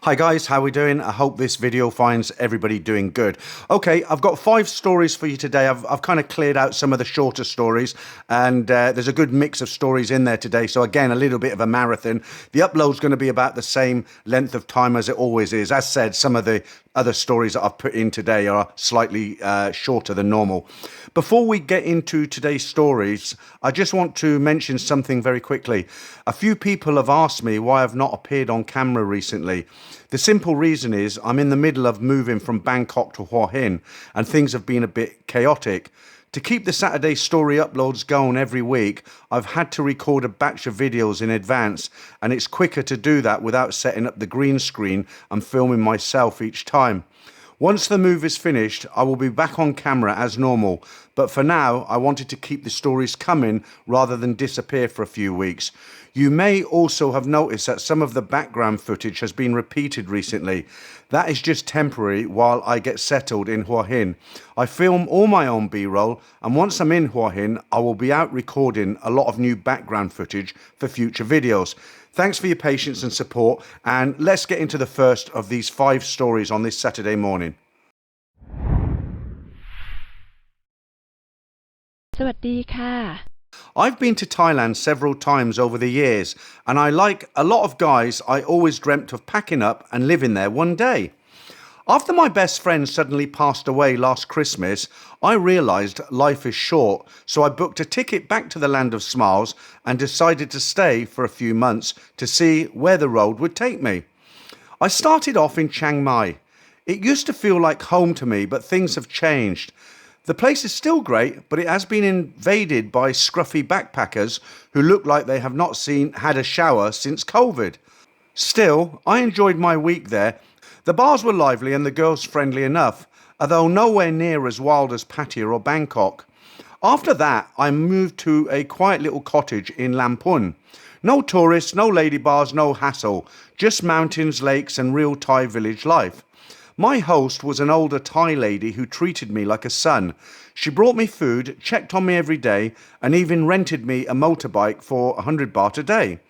Hi guys, how we doing? I hope this video finds everybody doing good. Okay, I've got 5 stories for you today. I've kind of cleared out some of the shorter stories, and there's a good mix of stories in there today. So again, a little bit of a marathon. The upload's going to be about the same length of time as it always is. As said, some of the other stories that I've put in today are slightly shorter than normal. Before we get into today's stories, I just want to mention something very quickly. A few people have asked me why I've not appeared on camera recently. The simple reason is I'm in the middle of moving from Bangkok to Hua Hin, and things have been a bit chaotic. To keep the Saturday story uploads going every week, I've had to record a batch of videos in advance, and it's quicker to do that without setting up the green screen and filming myself each time. Once the move is finished, I will be back on camera as normal, but for now I wanted to keep the stories coming rather than disappear for a few weeks. You may also have noticed that some of the background footage has been repeated recently. That is just temporary while I get settled in Hua Hin. I film all my own B-roll, and once I'm in Hua Hin, I will be out recording a lot of new background footage for future videos. Thanks for your patience and support, and let's get into the first of these 5 stories on this Saturday morning. สวัสดีค่ะ I've been to Thailand several times over the years, and I, like a lot of guys, I always dreamt of packing up and living there one day. After my best friend suddenly passed away last Christmas, I realised life is short, so I booked a ticket back to the land of smiles and decided to stay for a few months to see where the road would take me. I started off in Chiang Mai. It used to feel like home to me, but things have changed. The place is still great, but it has been invaded by scruffy backpackers who look like they have not had a shower since COVID. Still, I enjoyed my week there. The bars were lively and the girls friendly enough, although nowhere near as wild as Pattaya or Bangkok. After that, I moved to a quiet little cottage in Lampun. No tourists, no lady bars, no hassle, just mountains, lakes and real Thai village life. My host was an older Thai lady who treated me like a son. She brought me food, checked on me every day, and even rented me a motorbike for 100 baht a day.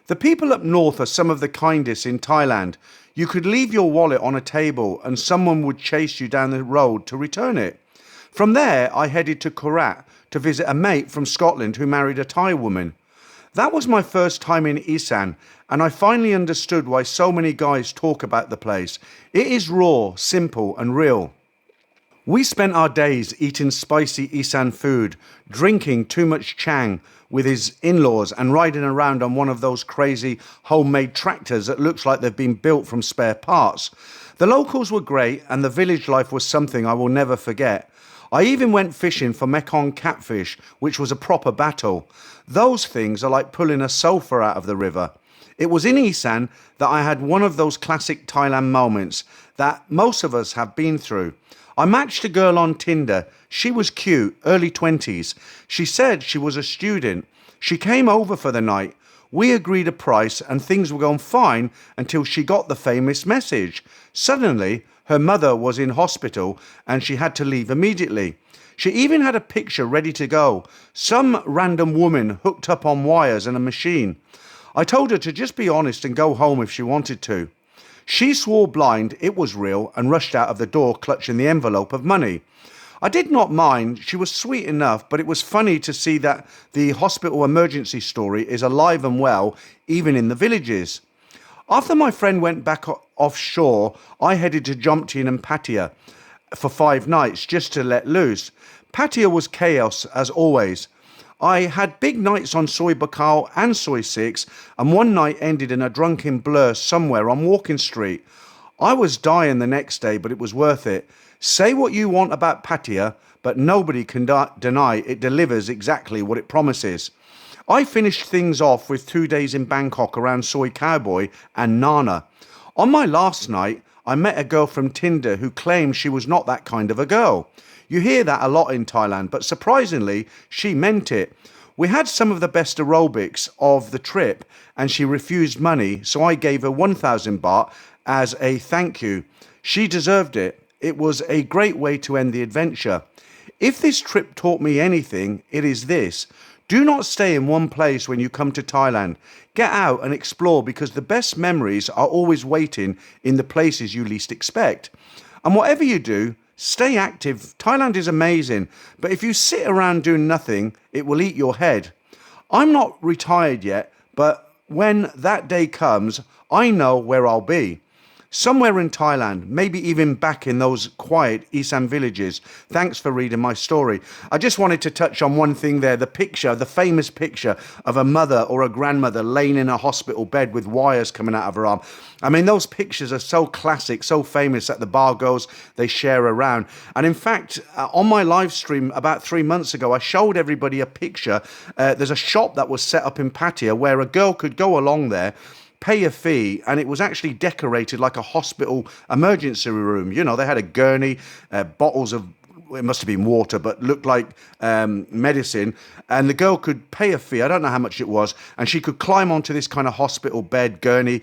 The people up north are some of the kindest in Thailand. You could leave your wallet on a table and someone would chase you down the road to return it. From there, I headed to Korat to visit a mate from Scotland who married a Thai woman. That was my first time in Isaan, and I finally understood why so many guys talk about the place. It is raw, simple and real. We spent our days eating spicy Isaan food, drinking too much chang with his in-laws and riding around on one of those crazy homemade tractors that looks like they've been built from spare parts. The locals were great and the village life was something I will never forget. I even went fishing for Mekong catfish, which was a proper battle. Those things are like pulling a sulphur out of the river. It was in Isaan that I had one of those classic Thailand moments that most of us have been through. I matched a girl on Tinder. She was cute, early 20s. She said she was a student. She came over for the night. We agreed a price and things were going fine until she got the famous message. Suddenly, her mother was in hospital and she had to leave immediately. She even had a picture ready to go. Some random woman hooked up on wires and a machine. I told her to just be honest and go home if she wanted to. She swore blind it was real and rushed out of the door clutching the envelope of money. I did not mind. She was sweet enough, but it was funny to see that the hospital emergency story is alive and well, even in the villages. After my friend went back offshore, I headed to Jomtien and Pattaya for 5 nights just to let loose. Pattaya was chaos as always. I had big nights on Soy Bakal and Soy 6, and one night ended in a drunken blur somewhere on Walking Street. I was dying the next day, but it was worth it. Say what you want about Pattaya, but nobody can deny it delivers exactly what it promises. I finished things off with 2 days in Bangkok around Soy Cowboy and Nana. On my last night, I met a girl from Tinder who claimed she was not that kind of a girl. You hear that a lot in Thailand, but surprisingly, she meant it. We had some of the best aerobics of the trip and she refused money, so I gave her 1,000 baht as a thank you. She deserved it. It was a great way to end the adventure. If this trip taught me anything, it is this. Do not stay in one place when you come to Thailand. Get out and explore because the best memories are always waiting in the places you least expect. And whatever you do, stay active. Thailand is amazing, but if you sit around doing nothing, it will eat your head. I'm not retired yet, but when that day comes, I know where I'll be. Somewhere in Thailand, maybe even back in those quiet isaan villages. Thanks for reading my story. I just wanted to touch on one thing there, the picture, the famous picture of a mother or a grandmother laying in a hospital bed with wires coming out of her arm. I mean, those pictures are so classic, so famous that the bar goes, they share around. And in fact, on my live stream about 3 months ago, I showed everybody a picture. There's a shop that was set up in Pattaya where a girl could go along there, pay a fee, and it was actually decorated like a hospital emergency room. You know, they had a gurney, bottles of, it must have been water, but looked like medicine. And the girl could pay a fee, I don't know how much it was, and she could climb onto this kind of hospital bed, gurney,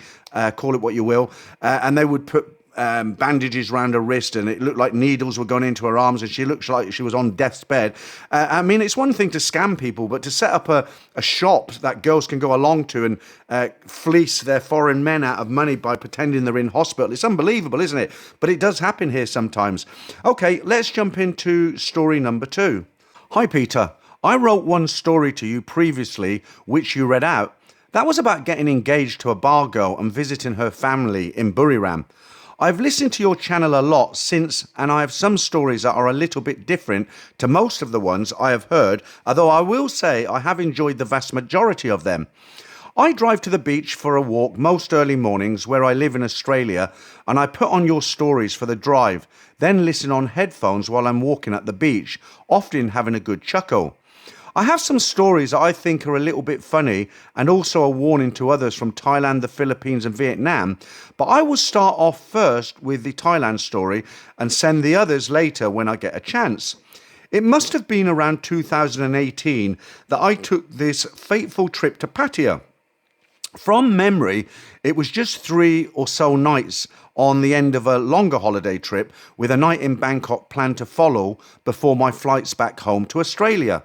call it what you will, and they would put bandages around her wrist, and it looked like needles were going into her arms, and she looked like she was on death's bed. I mean, it's one thing to scam people, but to set up a shop that girls can go along to and fleece their foreign men out of money by pretending they're in hospital, it's unbelievable, isn't it? But it does happen here sometimes. Okay, let's jump into story number 2. Hi, Peter. I wrote one story to you previously, which you read out. That was about getting engaged to a bar girl and visiting her family in Buriram. I've listened to your channel a lot since, and I have some stories that are a little bit different to most of the ones I have heard, although I will say I have enjoyed the vast majority of them. I drive to the beach for a walk most early mornings where I live in Australia, and I put on your stories for the drive, then listen on headphones while I'm walking at the beach, often having a good chuckle. I have some stories that I think are a little bit funny and also a warning to others from Thailand, the Philippines and Vietnam, but I will start off first with the Thailand story and send the others later when I get a chance. It must have been around 2018 that I took this fateful trip to Pattaya. From memory, it was just 3 or so nights on the end of a longer holiday trip with a night in Bangkok planned to follow before my flights back home to Australia.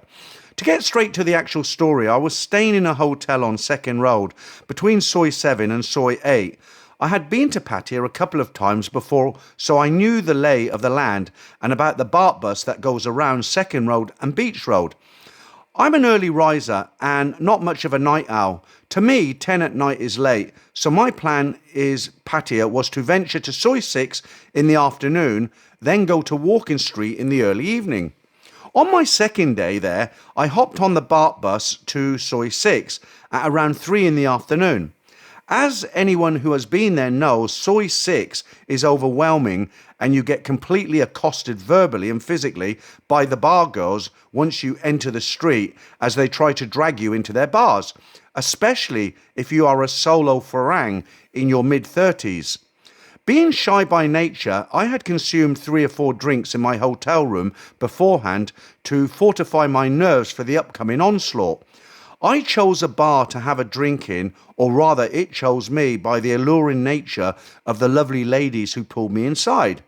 To get straight to the actual story, I was staying in a hotel on Second Road between Soi 7 and Soi 8. I had been to Pattaya a couple of times before, so I knew the lay of the land and about the BART bus that goes around Second Road and Beach Road. I'm an early riser and not much of a night owl. To me, 10 at night is late, so my plan is Pattaya was to venture to Soi 6 in the afternoon, then go to Walking Street in the early evening. On my second day there, I hopped on the BART bus to Soi 6 at around 3 in the afternoon. As anyone who has been there knows, Soi 6 is overwhelming and you get completely accosted verbally and physically by the bar girls once you enter the street as they try to drag you into their bars, especially if you are a solo farang in your mid-30s. Being shy by nature, I had consumed 3 or 4 drinks in my hotel room beforehand to fortify my nerves for the upcoming onslaught. I chose a bar to have a drink in, or rather it chose me by the alluring nature of the lovely ladies who pulled me inside.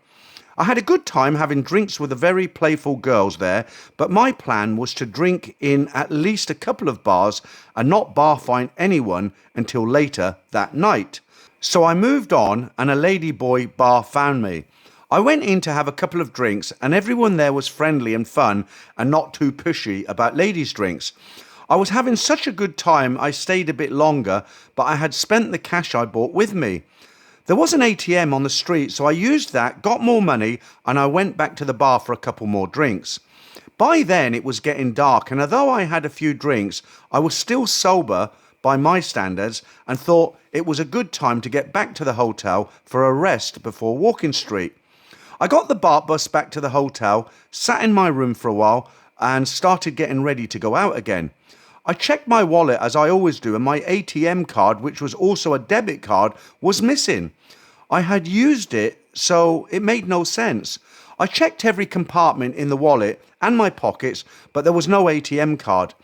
I had a good time having drinks with the very playful girls there, but my plan was to drink in at least a couple of bars and not bar find anyone until later that night. So I moved on and a ladyboy bar found me. I went in to have a couple of drinks and everyone there was friendly and fun and not too pushy about ladies' drinks. I was having such a good time I stayed a bit longer, but I had spent the cash I bought with me. There was an ATM on the street, so I used that, got more money, and I went back to the bar for a couple more drinks. By then it was getting dark, and although I had a few drinks, I was still sober by my standards and thought it was a good time to get back to the hotel for a rest before Walking Street. I got the BART bus back to the hotel, sat in my room for a while and started getting ready to go out again. I checked my wallet as I always do and my ATM card, which was also a debit card, was missing. I had used it, so it made no sense. I checked every compartment in the wallet and my pockets, but there was no ATM card.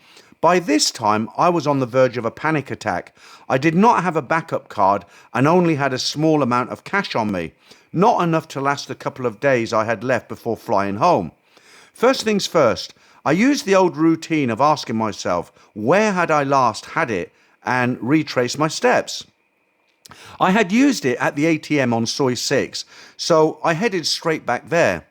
By this time, I was on the verge of a panic attack. I did not have a backup card and only had a small amount of cash on me, not enough to last the couple of days I had left before flying home. First things first, I used the old routine of asking myself, where had I last had it, and retraced my steps. I had used it at the ATM on Soy 6, so I headed straight back there.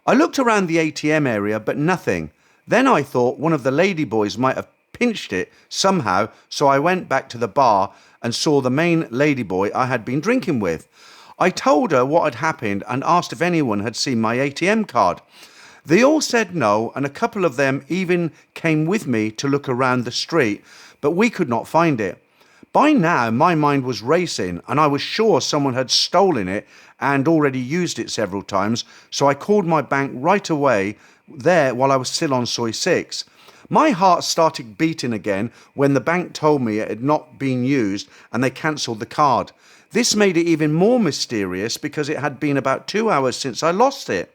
I looked around the ATM area, but nothing. Then I thought one of the ladyboys might have pinched it somehow, so I went back to the bar and saw the main ladyboy I had been drinking with. I told her what had happened and asked if anyone had seen my ATM card. They all said no, and a couple of them even came with me to look around the street, but we could not find it. By now, my mind was racing, and I was sure someone had stolen it and already used it several times, so I called my bank right away there while I was still on Soy 6. My heart started beating again when the bank told me it had not been used and they cancelled the card. This made it even more mysterious because it had been about 2 hours since I lost it.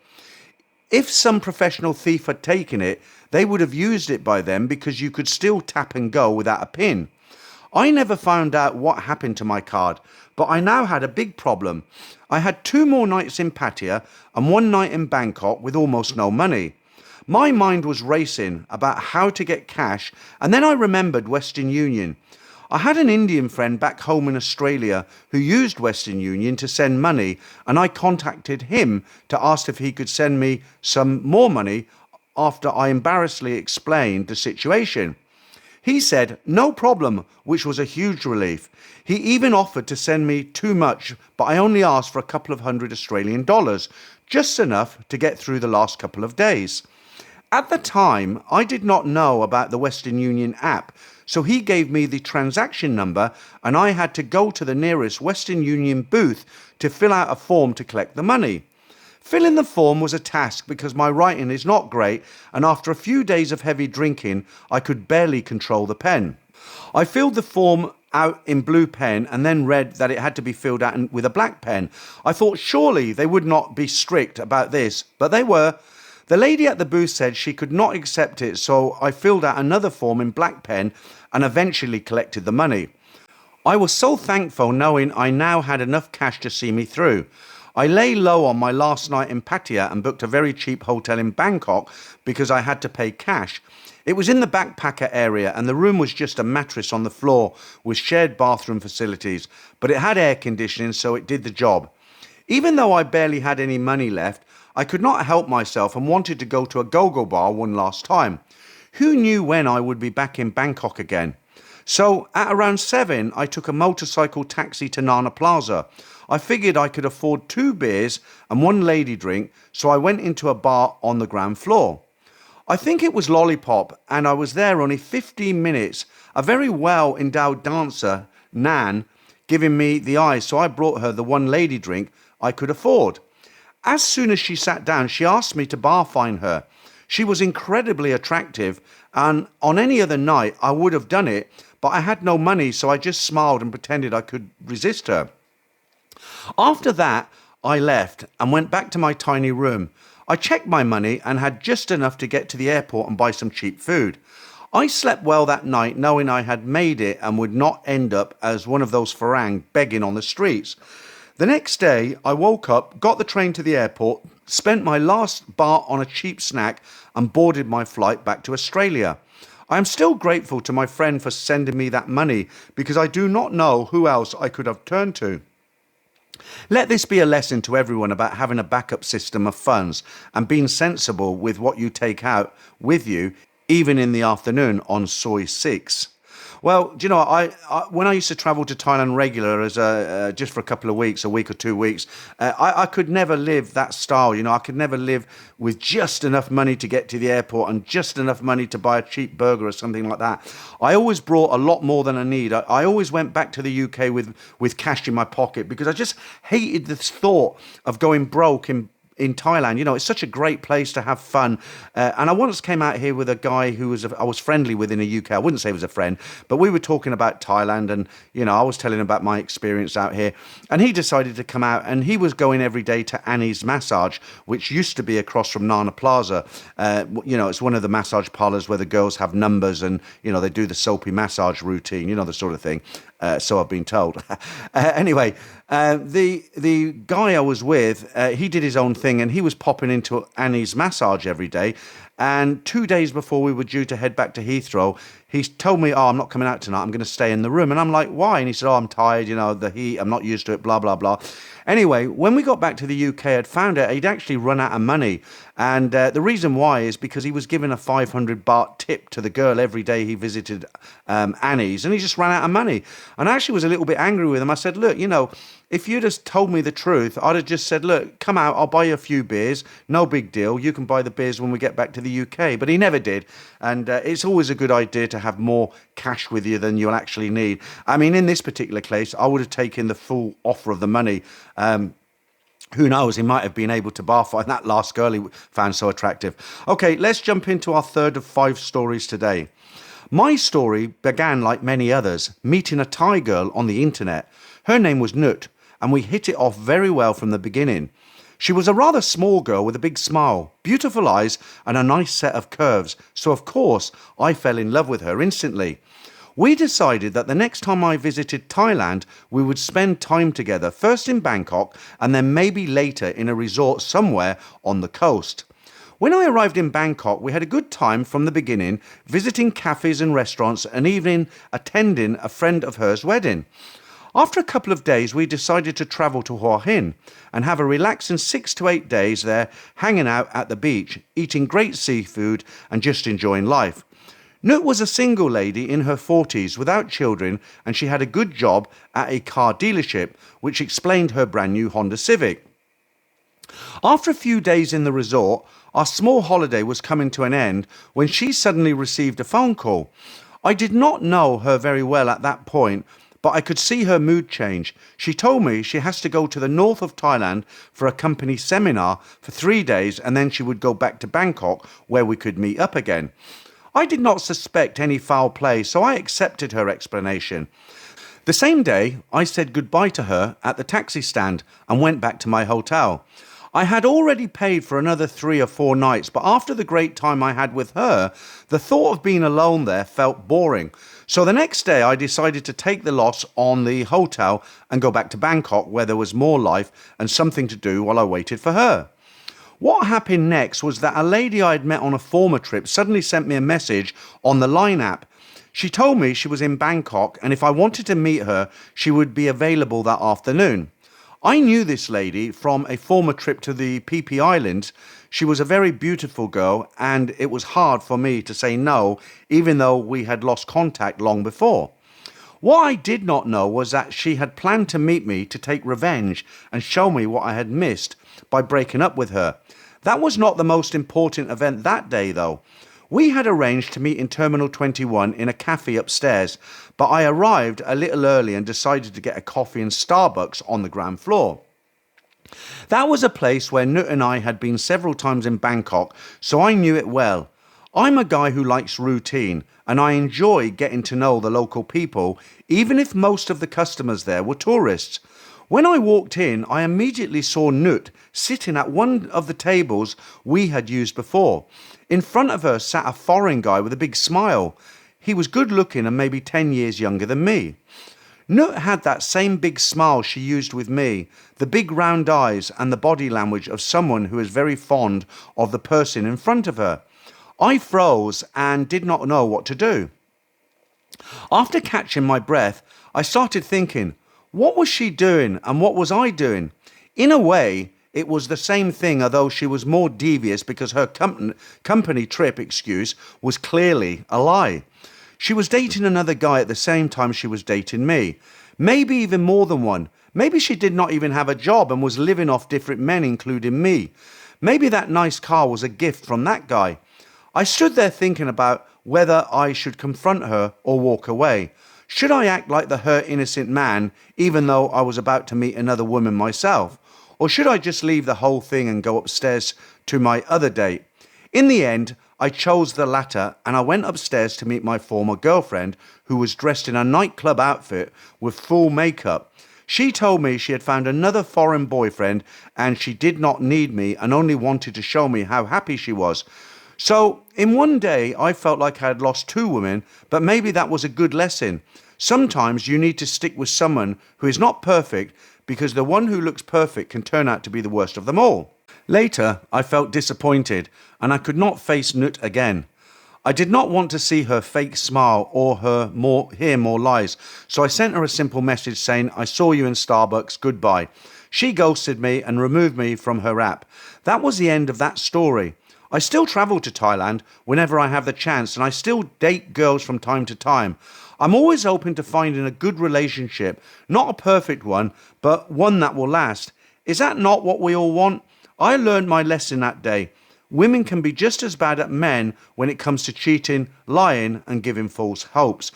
If some professional thief had taken it, they would have used it by then because you could still tap and go without a PIN. I never found out what happened to my card, but I now had a big problem. I had 2 more nights in Pattaya and 1 night in Bangkok with almost no money. My mind was racing about how to get cash, and then I remembered Western Union. I had an Indian friend back home in Australia who used Western Union to send money, and I contacted him to ask if he could send me some more money after I embarrassedly explained the situation. He said, no problem, which was a huge relief. He even offered to send me too much, but I only asked for a couple of hundred Australian dollars, just enough to get through the last couple of days. At the time, I did not know about the Western Union app, so he gave me the transaction number and I had to go to the nearest Western Union booth to fill out a form to collect the money. Filling the form was a task because my writing is not great, and after a few days of heavy drinking, I could barely control the pen. I filled the form out in blue pen and then read that it had to be filled out with a black pen. I thought surely they would not be strict about this, but they were. The lady at the booth said she could not accept it, so I filled out another form in black pen and eventually collected the money. I was so thankful knowing I now had enough cash to see me through. I lay low on my last night in Pattaya and booked a very cheap hotel in Bangkok because I had to pay cash. It was in the backpacker area and the room was just a mattress on the floor with shared bathroom facilities, but it had air conditioning, so it did the job. Even though I barely had any money left, I could not help myself and wanted to go to a go-go bar one last time. Who knew when I would be back in Bangkok again? So at around 7, I took a motorcycle taxi to Nana Plaza. I figured I could afford 2 beers and 1 lady drink, so I went into a bar on the ground floor. I think it was Lollipop, and I was there only 15 minutes. A very well-endowed dancer, Nan, giving me the eyes, so I brought her the 1 lady drink I could afford. As soon as she sat down, she asked me to bar fine her. She was incredibly attractive, and on any other night I would have done it, but I had no money, so I just smiled and pretended I could resist her. After that, I left and went back to my tiny room. I checked my money and had just enough to get to the airport and buy some cheap food. I slept well that night, knowing I had made it and would not end up as one of those Farang begging on the streets. The next day, I woke up, got the train to the airport, spent my last baht on a cheap snack and boarded my flight back to Australia. I am still grateful to my friend for sending me that money because I do not know who else I could have turned to. Let this be a lesson to everyone about having a backup system of funds and being sensible with what you take out with you, even in the afternoon on Soy 6. Well, do you know, when I used to travel to Thailand regular as just for a couple of weeks, a week or 2 weeks, I could never live that style. You know, I could never live with just enough money to get to the airport and just enough money to buy a cheap burger or something like that. I always brought a lot more than I need. I always went back to the UK with cash in my pocket because I just hated this thought of going broke in Thailand. You know, it's such a great place to have fun. And I once came out here with a guy who I was friendly with in the UK. I wouldn't say he was a friend, but we were talking about Thailand and, you know, I was telling him about my experience out here. And he decided to come out and he was going every day to Annie's Massage, which used to be across from Nana Plaza. You know, it's one of the massage parlors where the girls have numbers and, you know, they do the soapy massage routine, you know, the sort of thing. So I've been told. Anyway, the guy I was with, he did his own thing, and he was popping into Annie's massage every day. And 2 days before we were due to head back to Heathrow, he told me, "Oh, I'm not coming out tonight. I'm going to stay in the room." And I'm like, "Why?" And he said, "Oh, I'm tired. The heat. I'm not used to it. Blah blah blah." Anyway, when we got back to the UK, I'd found out he'd actually run out of money. And the reason why is because he was giving a 500 baht tip to the girl every day he visited Annie's, and he just ran out of money. And I actually was a little bit angry with him. I said, "Look, if you'd just told me the truth, I'd have just said, look, come out, I'll buy you a few beers. No big deal. You can buy the beers when we get back to the UK." But he never did. And it's always a good idea to have more cash with you than you'll actually need. I mean, in this particular case, I would have taken the full offer of the money. Who knows? He might have been able to bar find that last girl he found so attractive. Okay, let's jump into our third of 5 stories today. My story began like many others, meeting a Thai girl on the internet. Her name was Nut, and we hit it off very well from the beginning. She was a rather small girl with a big smile, beautiful eyes, and a nice set of curves, so of course I fell in love with her instantly. We decided that the next time I visited Thailand, we would spend time together, first in Bangkok and then maybe later in a resort somewhere on the coast. When I arrived in Bangkok, we had a good time from the beginning, visiting cafes and restaurants and even attending a friend of hers' wedding. After a couple of days, we decided to travel to Hua Hin and have a relaxing 6 to 8 days there, hanging out at the beach, eating great seafood and just enjoying life. Nut was a single lady in her 40s without children, and she had a good job at a car dealership, which explained her brand new Honda Civic. After a few days in the resort, our small holiday was coming to an end when she suddenly received a phone call. I did not know her very well at that point, but I could see her mood change. She told me she has to go to the north of Thailand for a company seminar for 3 days, and then she would go back to Bangkok where we could meet up again. I did not suspect any foul play, so I accepted her explanation. The same day, I said goodbye to her at the taxi stand and went back to my hotel. I had already paid for another 3 or 4 nights, but after the great time I had with her, the thought of being alone there felt boring. So the next day I decided to take the loss on the hotel and go back to Bangkok where there was more life and something to do while I waited for her. What happened next was that a lady I had met on a former trip suddenly sent me a message on the Line app. She told me she was in Bangkok and if I wanted to meet her, she would be available that afternoon. I knew this lady from a former trip to the PP Islands. She was a very beautiful girl and it was hard for me to say no, even though we had lost contact long before. What I did not know was that she had planned to meet me to take revenge and show me what I had missed by breaking up with her. That was not the most important event that day, though. We had arranged to meet in Terminal 21 in a cafe upstairs, but I arrived a little early and decided to get a coffee in Starbucks on the ground floor. That was a place where Nut and I had been several times in Bangkok, so I knew it well. I'm a guy who likes routine, and I enjoy getting to know the local people, even if most of the customers there were tourists. When I walked in, I immediately saw Nut sitting at one of the tables we had used before. In front of her sat a foreign guy with a big smile. He was good looking and maybe 10 years younger than me. Nut had that same big smile she used with me, the big round eyes and the body language of someone who is very fond of the person in front of her. I froze and did not know what to do. After catching my breath, I started thinking, what was she doing and what was I doing? In a way, it was the same thing, although she was more devious because her company trip excuse was clearly a lie. She was dating another guy at the same time she was dating me. Maybe even more than one. Maybe she did not even have a job and was living off different men, including me. Maybe that nice car was a gift from that guy. I stood there thinking about whether I should confront her or walk away. Should I act like the hurt innocent man, even though I was about to meet another woman myself? Or should I just leave the whole thing and go upstairs to my other date? In the end, I chose the latter and I went upstairs to meet my former girlfriend, who was dressed in a nightclub outfit with full makeup. She told me she had found another foreign boyfriend and she did not need me and only wanted to show me how happy she was. So, in one day, I felt like I had lost 2 women, but maybe that was a good lesson. Sometimes you need to stick with someone who is not perfect because the one who looks perfect can turn out to be the worst of them all. Later, I felt disappointed and I could not face Nut again. I did not want to see her fake smile or hear more lies, so I sent her a simple message saying, I saw you in Starbucks, goodbye. She ghosted me and removed me from her app. That was the end of that story. I still travel to Thailand whenever I have the chance, and I still date girls from time to time. I'm always open to finding a good relationship, not a perfect one, but one that will last. Is that not what we all want? I learned my lesson that day. Women can be just as bad at men when it comes to cheating, lying, and giving false hopes.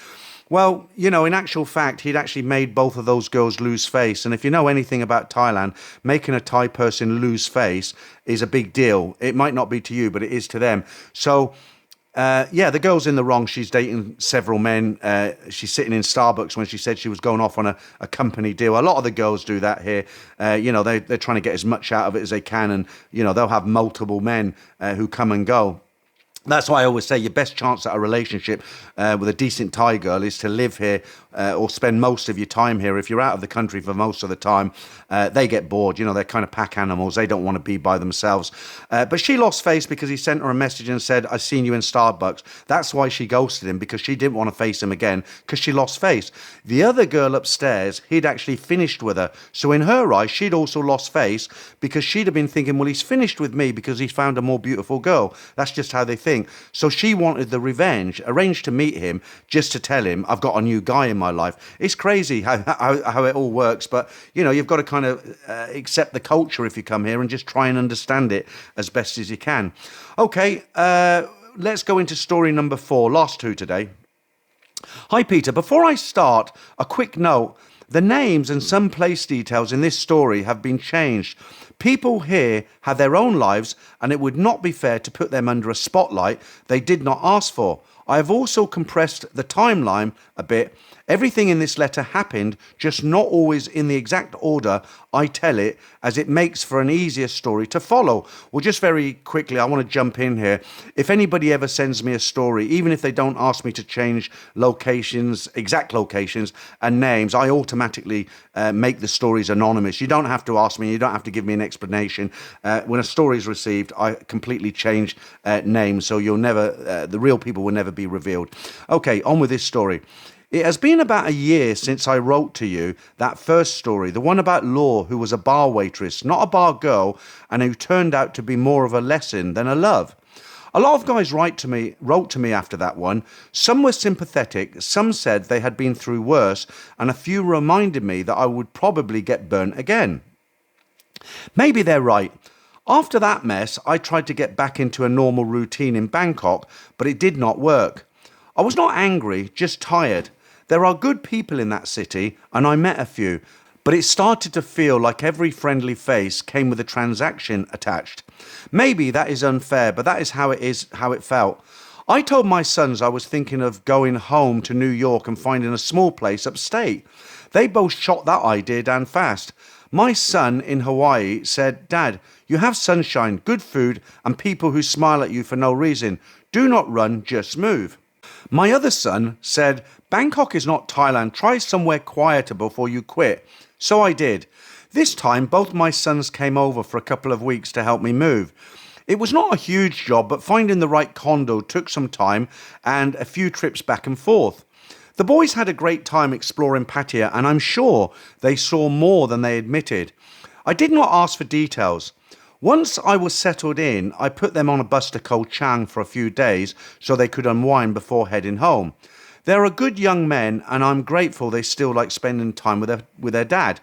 Well, in actual fact, he'd actually made both of those girls lose face. And if you know anything about Thailand, making a Thai person lose face is a big deal. It might not be to you, but it is to them. So, the girl's in the wrong. She's dating several men. She's sitting in Starbucks when she said she was going off on a company deal. A lot of the girls do that here. They're trying to get as much out of it as they can. And, they'll have multiple men who come and go. That's why I always say your best chance at a relationship with a decent Thai girl is to live here or spend most of your time here. If you're out of the country for most of the time, they get bored. They're kind of pack animals. They don't want to be by themselves. But she lost face because he sent her a message and said, I've seen you in Starbucks. That's why she ghosted him, because she didn't want to face him again because she lost face. The other girl upstairs, he'd actually finished with her. So in her eyes, she'd also lost face because she'd have been thinking, well, he's finished with me because he's found a more beautiful girl. That's just how they think. So she wanted the revenge, arranged to meet him just to tell him, I've got a new guy in my life. It's crazy how it all works, but you've got to kind of accept the culture if you come here and just try and understand it as best as you can. Okay, let's go into story number 4, last 2 today. Hi Peter, before I start, a quick note. The names and some place details in this story have been changed. People here have their own lives, and it would not be fair to put them under a spotlight they did not ask for. I have also compressed the timeline a bit. Everything in this letter happened, just not always in the exact order I tell it, as it makes for an easier story to follow. Well, just very quickly, I want to jump in here. If anybody ever sends me a story, even if they don't ask me to change locations, exact locations and names, I automatically make the stories anonymous. You don't have to ask me. You don't have to give me an explanation. When a story is received, I completely change names, so the real people will never be revealed. Okay, on with this story. It has been about a year since I wrote to you that first story, the one about Law, who was a bar waitress, not a bar girl, and who turned out to be more of a lesson than a love. A lot of guys wrote to me after that one. Some were sympathetic, some said they had been through worse, and a few reminded me that I would probably get burnt again. Maybe they're right. After that mess, I tried to get back into a normal routine in Bangkok, but it did not work. I was not angry, just tired. There are good people in that city, and I met a few, but it started to feel like every friendly face came with a transaction attached. Maybe that is unfair, but that is how it felt. I told my sons I was thinking of going home to New York and finding a small place upstate. They both shot that idea down fast. My son in Hawaii said, Dad, you have sunshine, good food, and people who smile at you for no reason. Do not run, just move. My other son said, Bangkok is not Thailand. Try somewhere quieter before you quit. So I did. This time, both my sons came over for a couple of weeks to help me move. It was not a huge job, but finding the right condo took some time and a few trips back and forth. The boys had a great time exploring Pattaya, and I'm sure they saw more than they admitted. I did not ask for details. Once I was settled in, I put them on a bus to Koh Chang for a few days so they could unwind before heading home. They are good young men, and I'm grateful they still like spending time with their dad.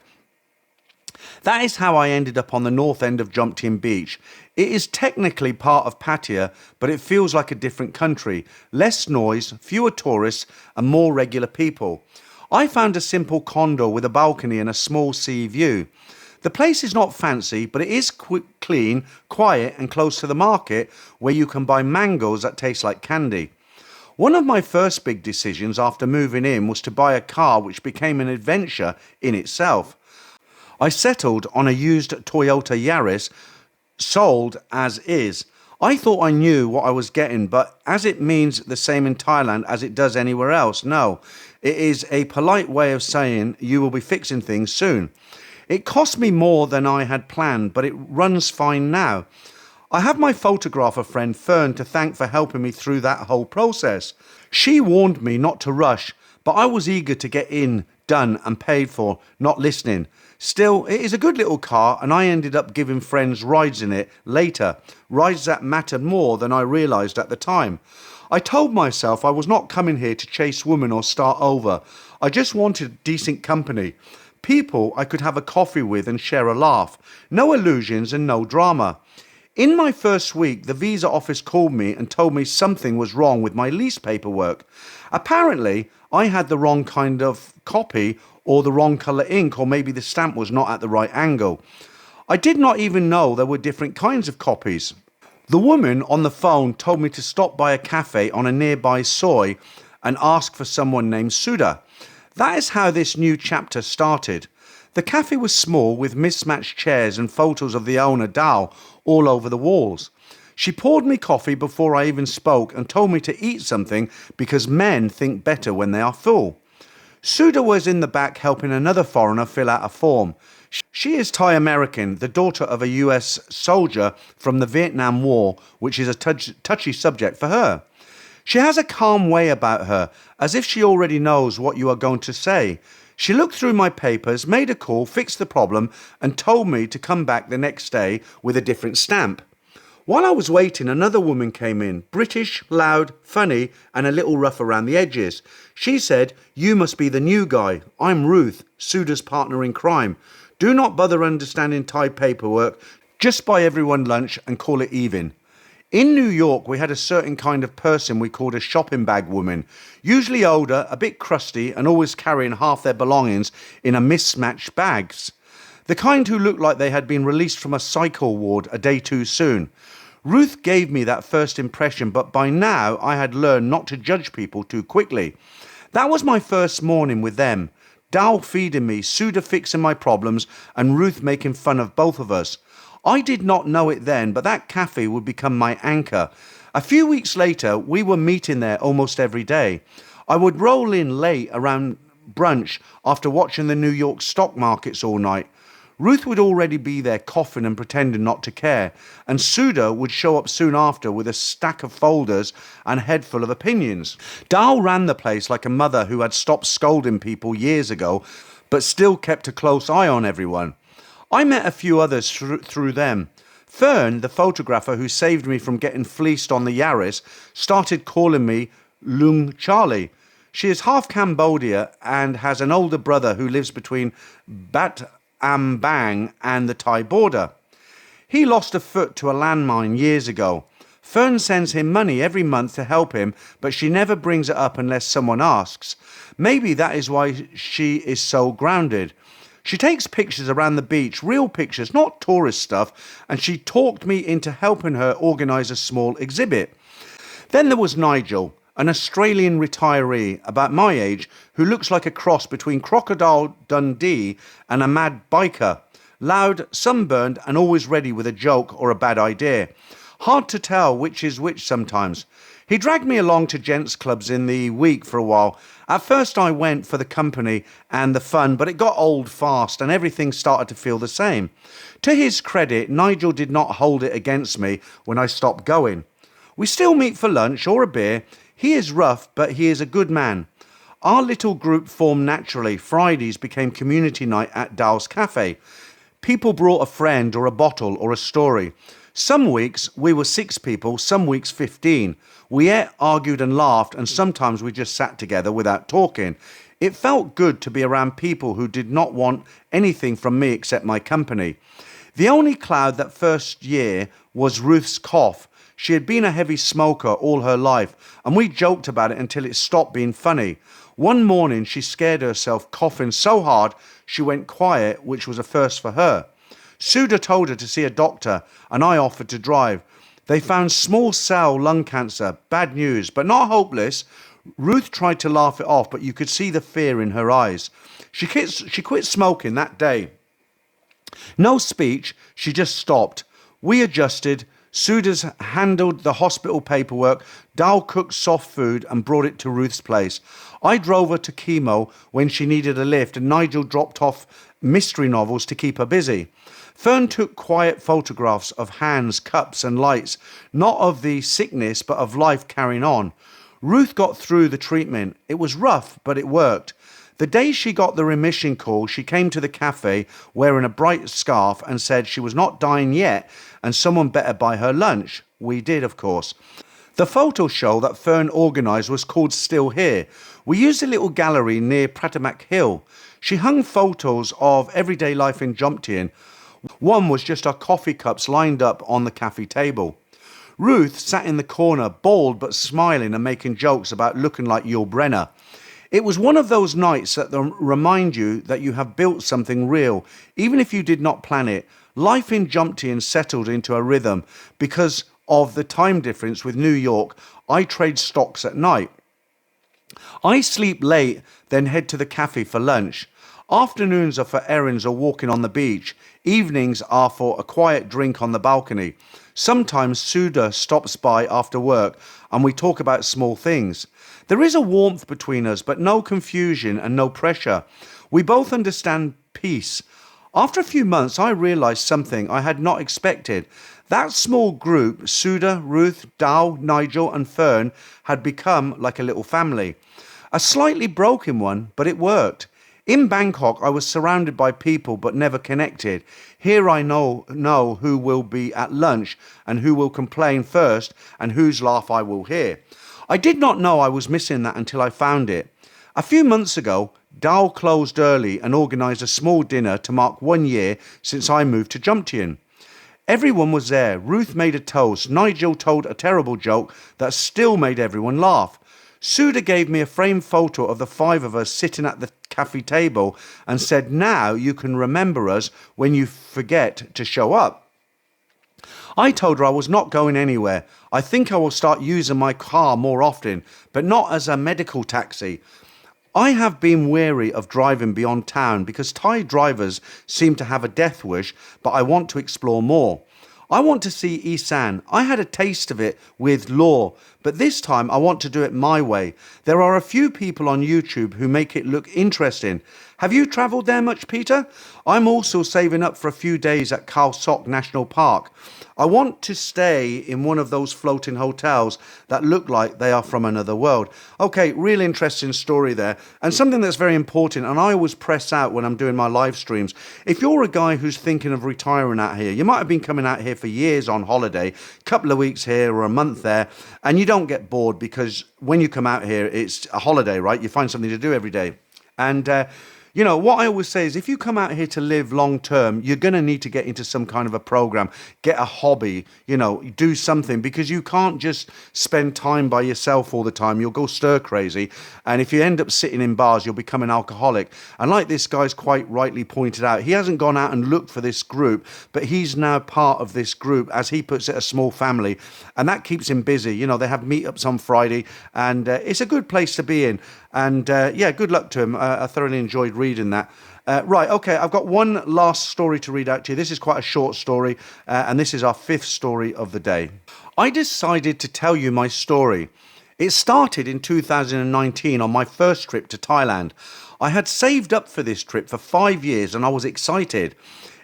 That is how I ended up on the north end of Jomtien Beach. It is technically part of Pattaya, but it feels like a different country. Less noise, fewer tourists, and more regular people. I found a simple condo with a balcony and a small sea view. The place is not fancy, but it is clean, quiet, and close to the market where you can buy mangoes that taste like candy. One of my first big decisions after moving in was to buy a car, which became an adventure in itself. I settled on a used Toyota Yaris, sold as is. I thought I knew what I was getting, but as it means the same in Thailand as it does anywhere else, no. It is a polite way of saying you will be fixing things soon. It cost me more than I had planned, but it runs fine now. I have my photographer friend Fern to thank for helping me through that whole process. She warned me not to rush, but I was eager to get in, done, and paid for, not listening. Still, it is a good little car, and I ended up giving friends rides in it later, rides that mattered more than I realised at the time. I told myself I was not coming here to chase women or start over. I just wanted decent company. People I could have a coffee with and share a laugh. No illusions and no drama. In my first week, the visa office called me and told me something was wrong with my lease paperwork. Apparently, I had the wrong kind of copy or the wrong colour ink, or maybe the stamp was not at the right angle. I did not even know there were different kinds of copies. The woman on the phone told me to stop by a cafe on a nearby soy and ask for someone named Suda. That is how this new chapter started. The cafe was small with mismatched chairs and photos of the owner, Dao, all over the walls. She poured me coffee before I even spoke and told me to eat something because men think better when they are full. Suda was in the back helping another foreigner fill out a form. She is Thai American, the daughter of a US soldier from the Vietnam War, which is a touchy subject for her. She has a calm way about her, as if she already knows what you are going to say. She looked through my papers, made a call, fixed the problem, and told me to come back the next day with a different stamp. While I was waiting, another woman came in, British, loud, funny, and a little rough around the edges. She said, "You must be the new guy. I'm Ruth, Suda's partner in crime. Do not bother understanding Thai paperwork. Just buy everyone lunch and call it even." In New York, we had a certain kind of person we called a shopping bag woman, usually older, a bit crusty, and always carrying half their belongings in a mismatched bags. The kind who looked like they had been released from a cycle ward a day too soon. Ruth gave me that first impression, but by now I had learned not to judge people too quickly. That was my first morning with them. Dal feeding me, Suda fixing my problems, and Ruth making fun of both of us. I did not know it then, but that cafe would become my anchor. A few weeks later, we were meeting there almost every day. I would roll in late around brunch after watching the New York stock markets all night. Ruth would already be there coughing and pretending not to care, and Suda would show up soon after with a stack of folders and a head full of opinions. Dal ran the place like a mother who had stopped scolding people years ago, but still kept a close eye on everyone. I met a few others through them. Fern, the photographer who saved me from getting fleeced on the Yaris, started calling me Lung Charlie. She is half Cambodia and has an older brother who lives between Bat Ambang and the Thai border. He lost a foot to a landmine years ago. Fern sends him money every month to help him, but she never brings it up unless someone asks. Maybe that is why she is so grounded. She takes pictures around the beach, real pictures, not tourist stuff, and she talked me into helping her organise a small exhibit. Then there was Nigel, an Australian retiree about my age who looks like a cross between Crocodile Dundee and a mad biker. Loud, sunburned, and always ready with a joke or a bad idea. Hard to tell which is which sometimes. He dragged me along to gents clubs in the week for a while. At first I went for the company and the fun, but it got old fast and everything started to feel the same. To his credit, Nigel did not hold it against me when I stopped going. We still meet for lunch or a beer. He is rough, but he is a good man. Our little group formed naturally. Fridays became community night at Dal's Cafe. People brought a friend or a bottle or a story. Some weeks we were 6 people, some weeks 15. We ate, argued and laughed, and sometimes we just sat together without talking. It felt good to be around people who did not want anything from me except my company. The only cloud that first year was Ruth's cough. She had been a heavy smoker all her life, and we joked about it until it stopped being funny. One morning she scared herself coughing so hard she went quiet, which was a first for her. Suda told her to see a doctor, and I offered to drive. They found small cell lung cancer. Bad news, but not hopeless. Ruth tried to laugh it off, but you could see the fear in her eyes. She quit smoking that day. No speech, she just stopped. We adjusted. Suda's handled the hospital paperwork, Dal cooked soft food and brought it to Ruth's place. I drove her to chemo when she needed a lift, and Nigel dropped off mystery novels to keep her busy. Fern took quiet photographs of hands, cups and lights, not of the sickness but of life carrying on. Ruth got through the treatment. It was rough, but it worked. The day she got the remission call, she came to the cafe wearing a bright scarf and said she was not dying yet and someone better buy her lunch. We did, of course. The photo show that Fern organised was called Still Here. We used a little gallery near Pratamak Hill. She hung photos of everyday life in Jomtien. One was just our coffee cups lined up on the cafe table. Ruth sat in the corner, bald but smiling and making jokes about looking like Yul Brenner. It was one of those nights that remind you that you have built something real, even if you did not plan it. Life in Jomtien settled into a rhythm. Because of the time difference with New York, I trade stocks at night. I sleep late, then head to the cafe for lunch. Afternoons are for errands or walking on the beach. Evenings are for a quiet drink on the balcony. Sometimes Suda stops by after work and we talk about small things. There is a warmth between us, but no confusion and no pressure. We both understand peace. After a few months, I realised something I had not expected. That small group, Suda, Ruth, Dal, Nigel and Fern, had become like a little family. A slightly broken one, but it worked. In Bangkok, I was surrounded by people but never connected. Here I know who will be at lunch and who will complain first and whose laugh I will hear. I did not know I was missing that until I found it. A few months ago, Dal closed early and organised a small dinner to mark 1 year since I moved to Jomtien. Everyone was there. Ruth made a toast. Nigel told a terrible joke that still made everyone laugh. Suda gave me a framed photo of the 5 of us sitting at the cafe table and said, "Now you can remember us when you forget to show up." I told her I was not going anywhere. I think I will start using my car more often, but not as a medical taxi. I have been wary of driving beyond town because Thai drivers seem to have a death wish, but I want to explore more. I want to see Isaan. I had a taste of it with Law, but this time I want to do it my way. There are a few people on YouTube who make it look interesting. Have you travelled there much, Peter? I'm also saving up for a few days at Khao Sok National Park. I want to stay in one of those floating hotels that look like they are from another world. Okay, real interesting story there. And something that's very important, and I always press out when I'm doing my live streams. If you're a guy who's thinking of retiring out here, you might have been coming out here for years on holiday, a couple of weeks here or a month there, and you don't get bored because when you come out here, it's a holiday, right? You find something to do every day. And you know, what I always say is if you come out here to live long term, you're going to need to get into some kind of a program, get a hobby, you know, do something, because you can't just spend time by yourself all the time. You'll go stir crazy. And if you end up sitting in bars, you'll become an alcoholic. And like this guy's quite rightly pointed out, he hasn't gone out and looked for this group, but he's now part of this group, as he puts it, a small family. And that keeps him busy. You know, they have meetups on Friday, and it's a good place to be in. And yeah, good luck to him. I thoroughly enjoyed reading that. Right, okay, I've got one last story to read out to you. This is quite a short story, and this is our 5th story of the day. I decided to tell you my story. It started in 2019 on my first trip to Thailand. I had saved up for this trip for 5 years and I was excited.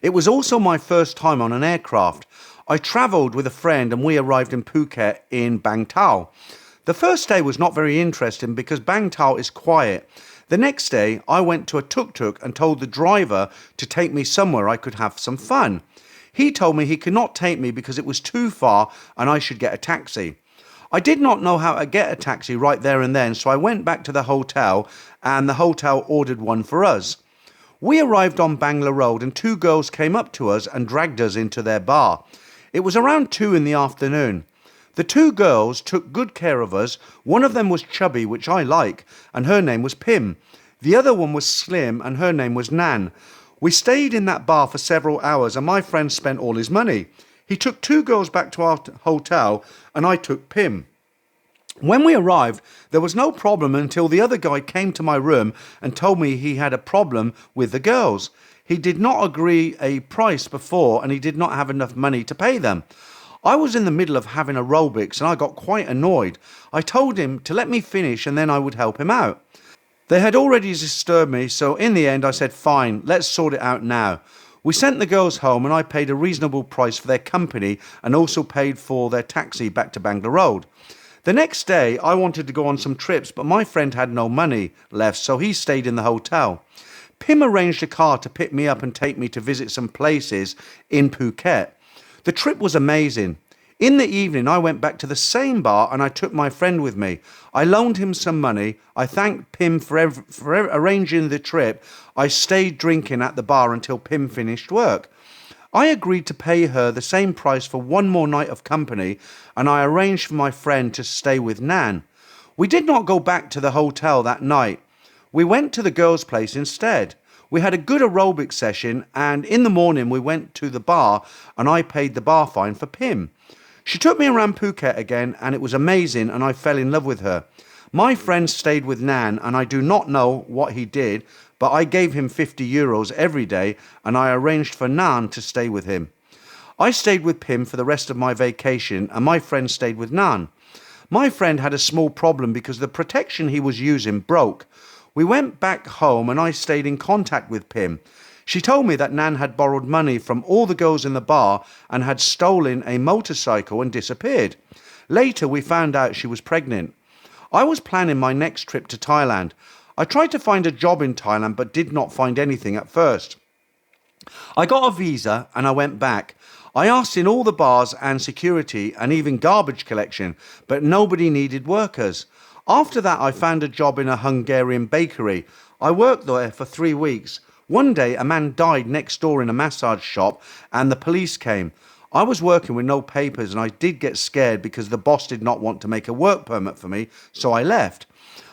It was also my first time on an aircraft. I travelled with a friend and we arrived in Phuket in Bangkok. The first day was not very interesting because Bangkok is quiet. The next day, I went to a tuk-tuk and told the driver to take me somewhere I could have some fun. He told me he could not take me because it was too far and I should get a taxi. I did not know how to get a taxi right there and then, so I went back to the hotel and the hotel ordered one for us. We arrived on Bangla Road and 2 girls came up to us and dragged us into their bar. It was around 2 in the afternoon. The 2 girls took good care of us. One of them was chubby, which I like, and her name was Pim. The other one was slim, and her name was Nan. We stayed in that bar for several hours, and my friend spent all his money. He took 2 girls back to our hotel, and I took Pim. When we arrived, there was no problem until the other guy came to my room and told me he had a problem with the girls. He did not agree a price before, and he did not have enough money to pay them. I was in the middle of having aerobics and I got quite annoyed. I told him to let me finish and then I would help him out. They had already disturbed me, so in the end I said, fine, let's sort it out now. We sent the girls home and I paid a reasonable price for their company and also paid for their taxi back to Bangla Road. The next day I wanted to go on some trips, but my friend had no money left, so he stayed in the hotel. Pim arranged a car to pick me up and take me to visit some places in Phuket. The trip was amazing. In the evening, I went back to the same bar and I took my friend with me. I loaned him some money. I thanked Pim for arranging the trip. I stayed drinking at the bar until Pim finished work. I agreed to pay her the same price for one more night of company, and I arranged for my friend to stay with Nan. We did not go back to the hotel that night. We went to the girls' place instead. We had a good aerobic session, and in the morning we went to the bar and I paid the bar fine for Pim. She took me around Phuket again and it was amazing and I fell in love with her. My friend stayed with Nan and I do not know what he did, but I gave him €50 every day and I arranged for Nan to stay with him. I stayed with Pim for the rest of my vacation and my friend stayed with Nan. My friend had a small problem because the protection he was using broke. We went back home and I stayed in contact with Pim. She told me that Nan had borrowed money from all the girls in the bar and had stolen a motorcycle and disappeared. Later, we found out she was pregnant. I was planning my next trip to Thailand. I tried to find a job in Thailand but did not find anything at first. I got a visa and I went back. I asked in all the bars and security and even garbage collection, but nobody needed workers. After that, I found a job in a Hungarian bakery. I worked there for 3 weeks. One day, a man died next door in a massage shop and the police came. I was working with no papers and I did get scared because the boss did not want to make a work permit for me, so I left.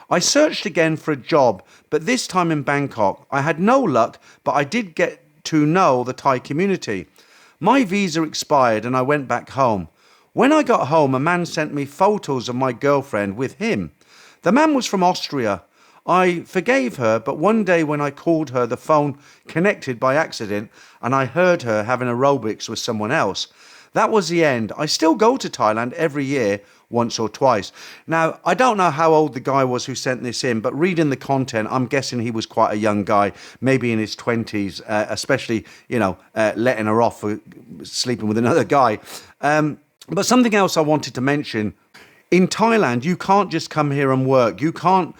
I searched again for a job, but this time in Bangkok. I had no luck, but I did get to know the Thai community. My visa expired and I went back home. When I got home, a man sent me photos of my girlfriend with him. The man was from Austria. I forgave her, but one day when I called her, the phone connected by accident and I heard her having aerobics with someone else. That was the end. I still go to Thailand every year, once or twice. Now, I don't know how old the guy was who sent this in, but reading the content, I'm guessing he was quite a young guy, maybe in his 20s, especially, letting her off for sleeping with another guy. But something else I wanted to mention, in Thailand, you can't just come here and work. You can't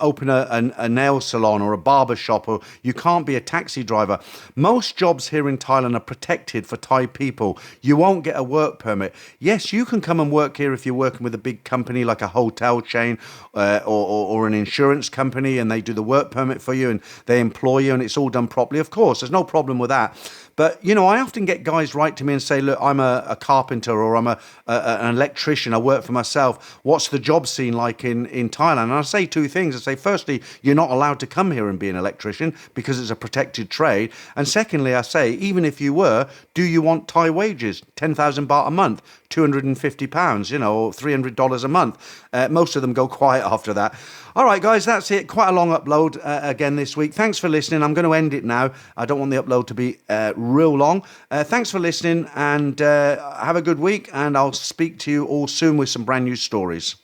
open a nail salon or a barber shop, or you can't be a taxi driver. Most jobs here in Thailand are protected for Thai people. You won't get a work permit. Yes, you can come and work here if you're working with a big company like a hotel chain or an insurance company, and they do the work permit for you and they employ you and it's all done properly. Of course, there's no problem with that. But, I often get guys write to me and say, look, I'm a carpenter or I'm an electrician. I work for myself. What's the job scene like in Thailand? And I say 2 things. I say, firstly, you're not allowed to come here and be an electrician because it's a protected trade. And secondly, I say, even if you were, do you want Thai wages? 10,000 baht a month, £250, or $300 a month. Most of them go quiet after that. All right, guys, that's it. Quite a long upload again this week. Thanks for listening. I'm going to end it now. I don't want the upload to be real long. Thanks for listening and have a good week. And I'll speak to you all soon with some brand new stories.